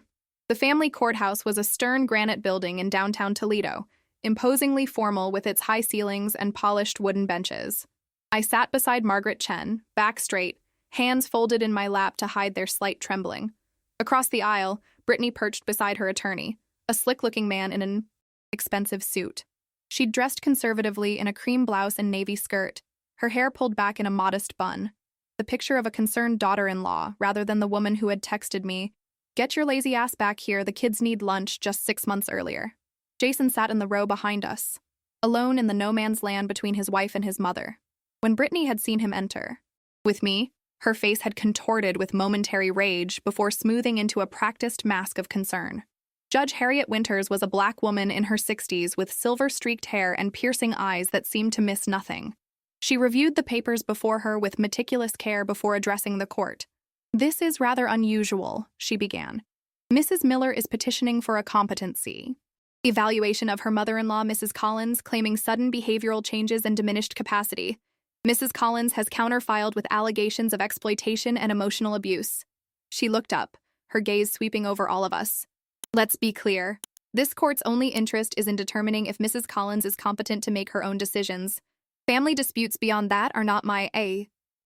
The family courthouse was a stern granite building in downtown Toledo, imposingly formal with its high ceilings and polished wooden benches. I sat beside Margaret Chen, back straight, hands folded in my lap to hide their slight trembling. Across the aisle, Brittany perched beside her attorney, a slick-looking man in an expensive suit. She'd dressed conservatively in a cream blouse and navy skirt, her hair pulled back in a modest bun. The picture of a concerned daughter-in-law rather than the woman who had texted me, "Get your lazy ass back here, the kids need lunch," just 6 months earlier. Jason sat in the row behind us, alone in the no-man's land between his wife and his mother. When Brittany had seen him enter, with me, her face had contorted with momentary rage before smoothing into a practiced mask of concern. Judge Harriet Winters was a black woman in her 60s with silver-streaked hair and piercing eyes that seemed to miss nothing. She reviewed the papers before her with meticulous care before addressing the court. "This is rather unusual," she began. "Mrs. Miller is petitioning for a competency evaluation of her mother-in-law, Mrs. Collins, claiming sudden behavioral changes and diminished capacity. Mrs. Collins has counterfiled with allegations of exploitation and emotional abuse." She looked up, her gaze sweeping over all of us. "Let's be clear. This court's only interest is in determining if Mrs. Collins is competent to make her own decisions. Family disputes beyond that are not my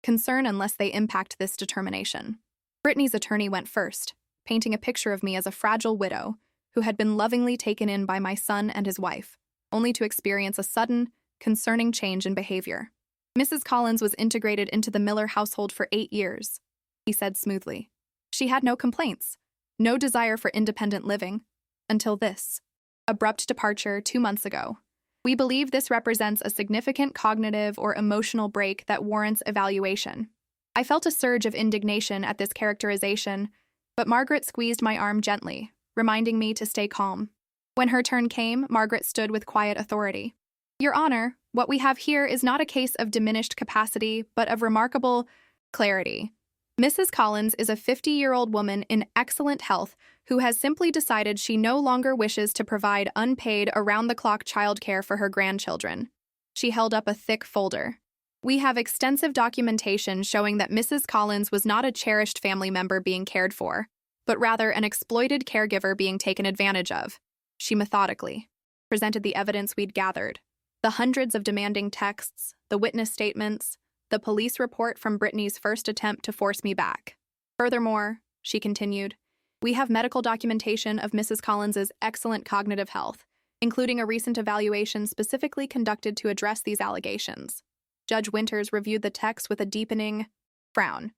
concern unless they impact this determination." Brittany's attorney went first, painting a picture of me as a fragile widow who had been lovingly taken in by my son and his wife, only to experience a sudden, concerning change in behavior. "Mrs. Collins was integrated into the Miller household for 8 years," he said smoothly. "She had no complaints, no desire for independent living, until this abrupt departure 2 months ago. We believe this represents a significant cognitive or emotional break that warrants evaluation." I felt a surge of indignation at this characterization, but Margaret squeezed my arm gently, reminding me to stay calm. When her turn came, Margaret stood with quiet authority. "Your Honor, what we have here is not a case of diminished capacity, but of remarkable clarity. Mrs. Collins is a 50-year-old woman in excellent health who has simply decided she no longer wishes to provide unpaid, around-the-clock childcare for her grandchildren." She held up a thick folder. "We have extensive documentation showing that Mrs. Collins was not a cherished family member being cared for, but rather an exploited caregiver being taken advantage of." She methodically presented the evidence we'd gathered. The hundreds of demanding texts, the witness statements, the police report from Brittany's first attempt to force me back. "Furthermore," she continued, "we have medical documentation of Mrs. Collins's excellent cognitive health, including a recent evaluation specifically conducted to address these allegations." Judge Winters reviewed the text with a deepening frown.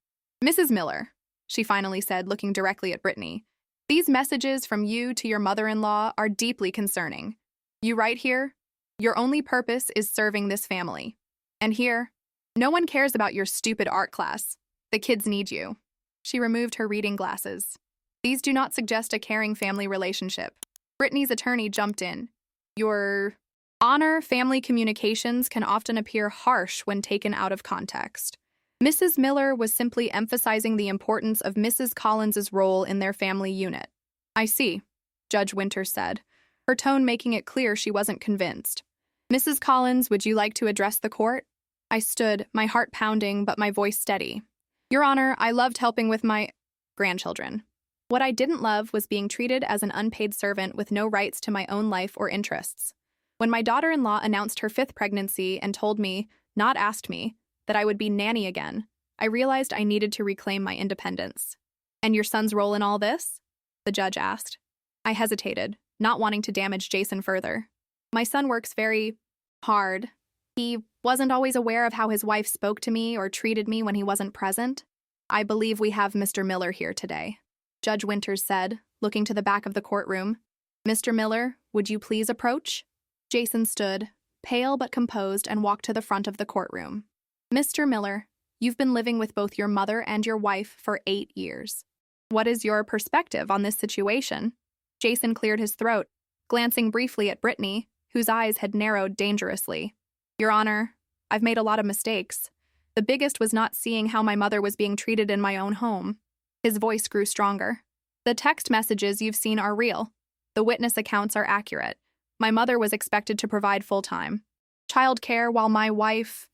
"Mrs. Miller," she finally said, looking directly at Brittany, "these messages from you to your mother-in-law are deeply concerning. You write here, your only purpose is serving this family. And here, no one cares about your stupid art class. The kids need you." She removed her reading glasses. "These do not suggest a caring family relationship." Brittany's attorney jumped in. "Your Honor, family communications can often appear harsh when taken out of context. Mrs. Miller was simply emphasizing the importance of Mrs. Collins's role in their family unit." "I see," Judge Winters said, her tone making it clear she wasn't convinced. "Mrs. Collins, would you like to address the court?" I stood, my heart pounding but my voice steady. "Your Honor, I loved helping with my grandchildren. What I didn't love was being treated as an unpaid servant with no rights to my own life or interests. When my daughter-in-law announced her 5th pregnancy and told me, not asked me, that I would be nanny again, I realized I needed to reclaim my independence." "And your son's role in all this?" the judge asked. I hesitated, not wanting to damage Jason further. "My son works very hard. He wasn't always aware of how his wife spoke to me or treated me when he wasn't present. I believe we have Mr. Miller here today," Judge Winters said, looking to the back of the courtroom. "Mr. Miller, would you please approach?" Jason stood, pale but composed, and walked to the front of the courtroom. "Mr. Miller, you've been living with both your mother and your wife for 8 years. What is your perspective on this situation?" Jason cleared his throat, glancing briefly at Brittany, whose eyes had narrowed dangerously. "Your Honor, I've made a lot of mistakes. The biggest was not seeing how my mother was being treated in my own home." His voice grew stronger. "The text messages you've seen are real. The witness accounts are accurate. My mother was expected to provide full-time childcare while my wife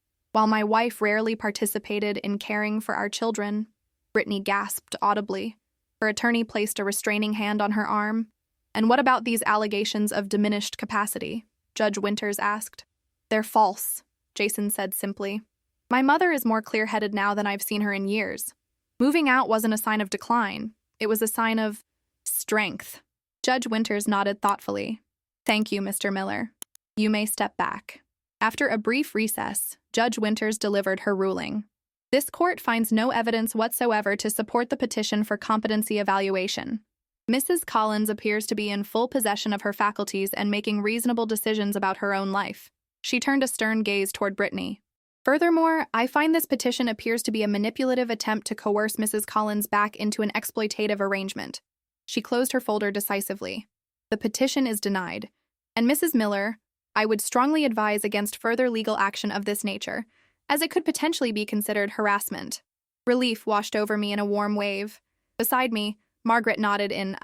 rarely participated in caring for our children." Brittany gasped audibly. Her attorney placed a restraining hand on her arm. "And what about these allegations of diminished capacity?" Judge Winters asked. "They're false," Jason said simply. "My mother is more clear-headed now than I've seen her in years. Moving out wasn't a sign of decline. It was a sign of strength." Judge Winters nodded thoughtfully. "Thank you, Mr. Miller. You may step back." After a brief recess, Judge Winters delivered her ruling. "This court finds no evidence whatsoever to support the petition for competency evaluation. Mrs. Collins appears to be in full possession of her faculties and making reasonable decisions about her own life." She turned a stern gaze toward Brittany. "Furthermore, I find this petition appears to be a manipulative attempt to coerce Mrs. Collins back into an exploitative arrangement." She closed her folder decisively. The petition is denied. And Mrs. Miller, I would strongly advise against further legal action of this nature, as it could potentially be considered harassment. Relief washed over me in a warm wave. Beside me, Margaret nodded in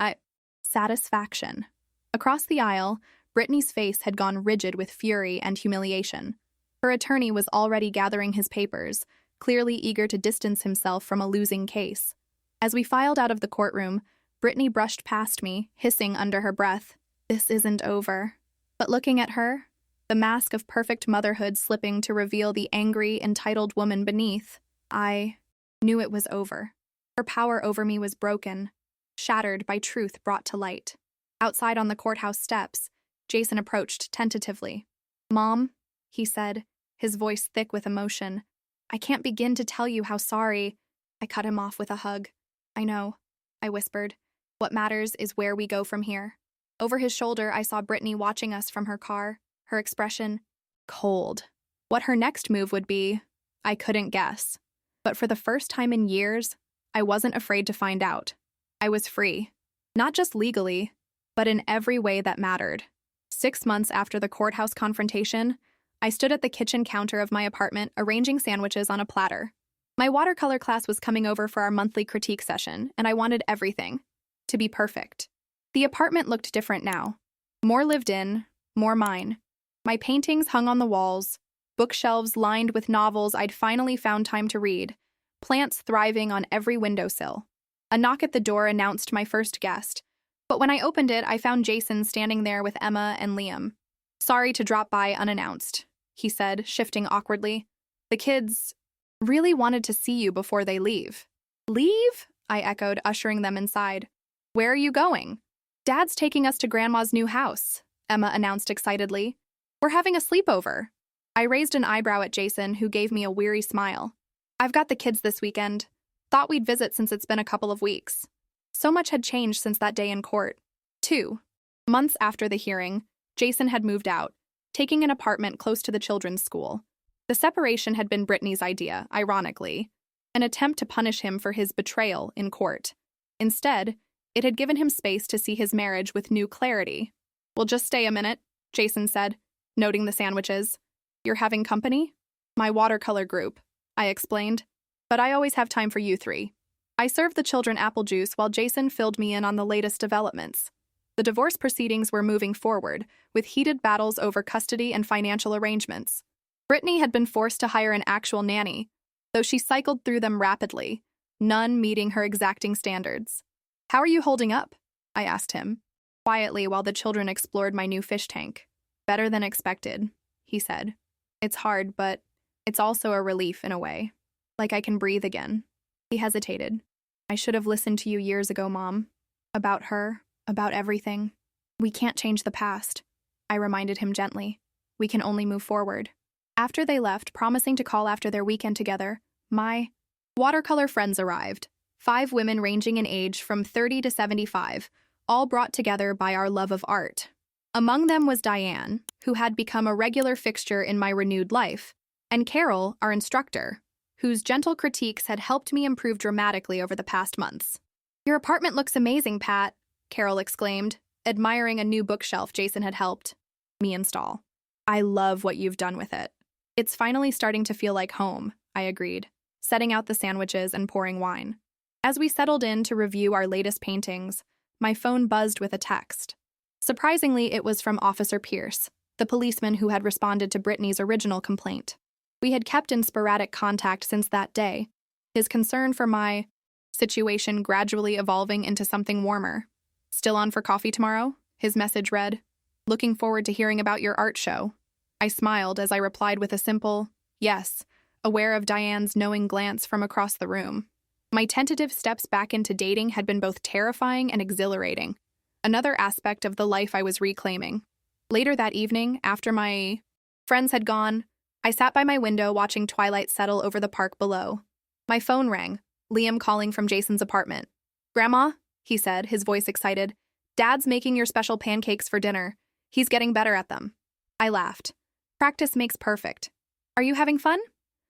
satisfaction. Across the aisle, Brittany's face had gone rigid with fury and humiliation. Her attorney was already gathering his papers, clearly eager to distance himself from a losing case. As we filed out of the courtroom, Brittany brushed past me, hissing under her breath, "This isn't over." But looking at her, the mask of perfect motherhood slipping to reveal the angry, entitled woman beneath, I knew it was over. Her power over me was broken, shattered by truth brought to light. Outside on the courthouse steps, Jason approached tentatively. "Mom," he said, his voice thick with emotion, "I can't begin to tell you how sorry." I cut him off with a hug. "I know," I whispered. "What matters is where we go from here." Over his shoulder, I saw Brittany watching us from her car, her expression cold. What her next move would be, I couldn't guess. But for the first time in years, I wasn't afraid to find out. I was free. Not just legally, but in every way that mattered. 6 months after the courthouse confrontation, I stood at the kitchen counter of my apartment arranging sandwiches on a platter. My watercolor class was coming over for our monthly critique session, and I wanted everything to be perfect. The apartment looked different now. More lived in, more mine. My paintings hung on the walls, bookshelves lined with novels I'd finally found time to read, plants thriving on every windowsill. A knock at the door announced my first guest, but when I opened it, I found Jason standing there with Emma and Liam. "Sorry to drop by unannounced," he said, shifting awkwardly. "The kids really wanted to see you before they leave." "Leave?" I echoed, ushering them inside. "Where are you going?" "Dad's taking us to Grandma's new house," Emma announced excitedly. "We're having a sleepover." I raised an eyebrow at Jason, who gave me a weary smile. "I've got the kids this weekend. Thought we'd visit since it's been a couple of weeks." So much had changed since that day in court. 2 months after the hearing, Jason had moved out, taking an apartment close to the children's school. The separation had been Brittany's idea, ironically, an attempt to punish him for his betrayal in court. Instead, it had given him space to see his marriage with new clarity. "We'll just stay a minute," Jason said, noting the sandwiches. "You're having company?" "My watercolor group," I explained. "But I always have time for you three." I served the children apple juice while Jason filled me in on the latest developments. The divorce proceedings were moving forward, with heated battles over custody and financial arrangements. Brittany had been forced to hire an actual nanny, though she cycled through them rapidly, none meeting her exacting standards. "How are you holding up?" I asked him, quietly while the children explored my new fish tank. "Better than expected," he said. "It's hard, but it's also a relief in a way. Like I can breathe again." He hesitated. "I should have listened to you years ago, Mom. About her, about everything. We can't change the past," I reminded him gently. "We can only move forward." After they left, promising to call after their weekend together, my watercolor friends arrived. 5 women ranging in age from 30 to 75, all brought together by our love of art. Among them was Diane, who had become a regular fixture in my renewed life, and Carol, our instructor, whose gentle critiques had helped me improve dramatically over the past months. "Your apartment looks amazing, Pat," Carol exclaimed, admiring a new bookshelf Jason had helped me install. "I love what you've done with it. It's finally starting to feel like home," I agreed, setting out the sandwiches and pouring wine. As we settled in to review our latest paintings, my phone buzzed with a text. Surprisingly, it was from Officer Pierce, the policeman who had responded to Brittany's original complaint. We had kept in sporadic contact since that day, his concern for my situation gradually evolving into something warmer. "Still on for coffee tomorrow?" his message read. "Looking forward to hearing about your art show." I smiled as I replied with a simple, "Yes," aware of Diane's knowing glance from across the room. My tentative steps back into dating had been both terrifying and exhilarating, another aspect of the life I was reclaiming. Later that evening, after my friends had gone, I sat by my window watching twilight settle over the park below. My phone rang, Liam calling from Jason's apartment. "Grandma," he said, his voice excited, "Dad's making your special pancakes for dinner. He's getting better at them." I laughed. "Practice makes perfect. Are you having fun?"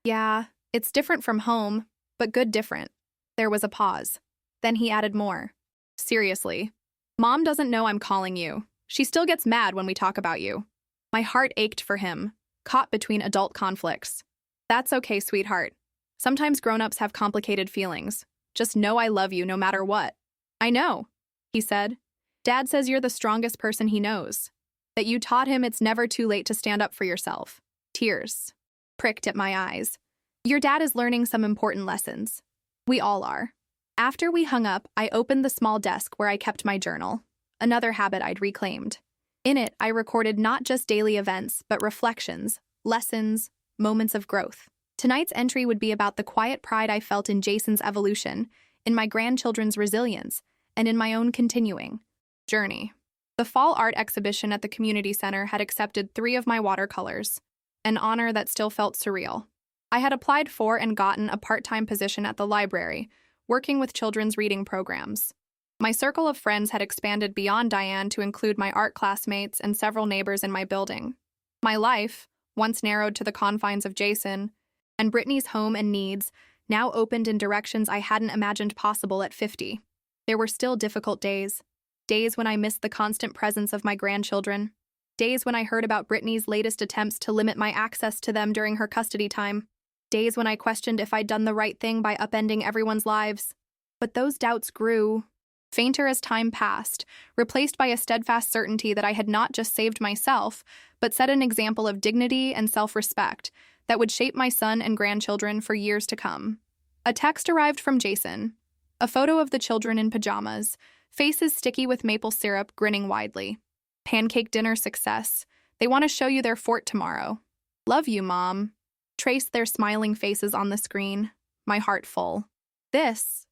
"Yeah, it's different from home, but good different." There was a pause. Then he added more. "Seriously, Mom doesn't know I'm calling you. She still gets mad when we talk about you. My heart ached for him, caught between adult conflicts. That's okay, sweetheart. Sometimes grown-ups have complicated feelings. Just know I love you no matter what. I know, he said. Dad says you're the strongest person he knows. That you taught him it's never too late to stand up for yourself. Tears pricked at my eyes. Your dad is learning some important lessons. We all are. After we hung up, I opened the small desk where I kept my journal, another habit I'd reclaimed. In it, I recorded not just daily events, but reflections, lessons, moments of growth. Tonight's entry would be about the quiet pride I felt in Jason's evolution, in my grandchildren's resilience, and in my own continuing journey. The fall art exhibition at the community center had accepted 3 of my watercolors, an honor that still felt surreal. I had applied for and gotten a part-time position at the library, working with children's reading programs. My circle of friends had expanded beyond Diane to include my art classmates and several neighbors in my building. My life, once narrowed to the confines of Jason, and Brittany's home and needs, now opened in directions I hadn't imagined possible at 50. There were still difficult days. Days when I missed the constant presence of my grandchildren. Days when I heard about Brittany's latest attempts to limit my access to them during her custody time. Days when I questioned if I'd done the right thing by upending everyone's lives. But those doubts grew, fainter as time passed, replaced by a steadfast certainty that I had not just saved myself, but set an example of dignity and self-respect that would shape my son and grandchildren for years to come. A text arrived from Jason, a photo of the children in pajamas, faces sticky with maple syrup, grinning widely. Pancake dinner success. They want to show you their fort tomorrow. Love you, Mom. Traced their smiling faces on the screen, my heart full. This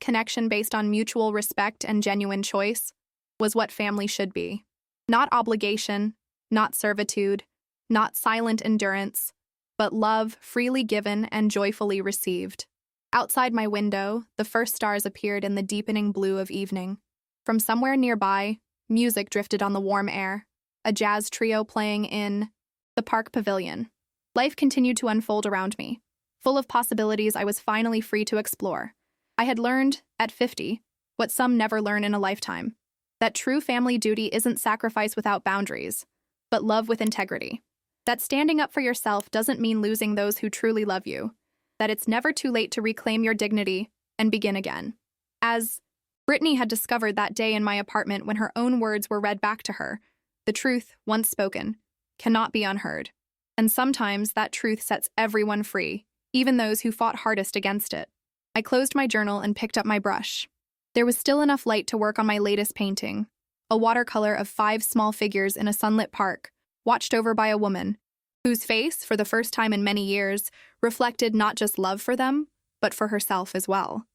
connection based on mutual respect and genuine choice, was what family should be. Not obligation, not servitude, not silent endurance, but love freely given and joyfully received. Outside my window, the first stars appeared in the deepening blue of evening. From somewhere nearby, music drifted on the warm air, a jazz trio playing in the park pavilion. Life continued to unfold around me. Full of possibilities I was finally free to explore. I had learned, at 50, what some never learn in a lifetime. That true family duty isn't sacrifice without boundaries, but love with integrity. That standing up for yourself doesn't mean losing those who truly love you. That it's never too late to reclaim your dignity and begin again. As Brittany had discovered that day in my apartment when her own words were read back to her, the truth, once spoken, cannot be unheard. And sometimes that truth sets everyone free, even those who fought hardest against it. I closed my journal and picked up my brush. There was still enough light to work on my latest painting, a watercolor of 5 small figures in a sunlit park, watched over by a woman, whose face, for the first time in many years, reflected not just love for them, but for herself as well.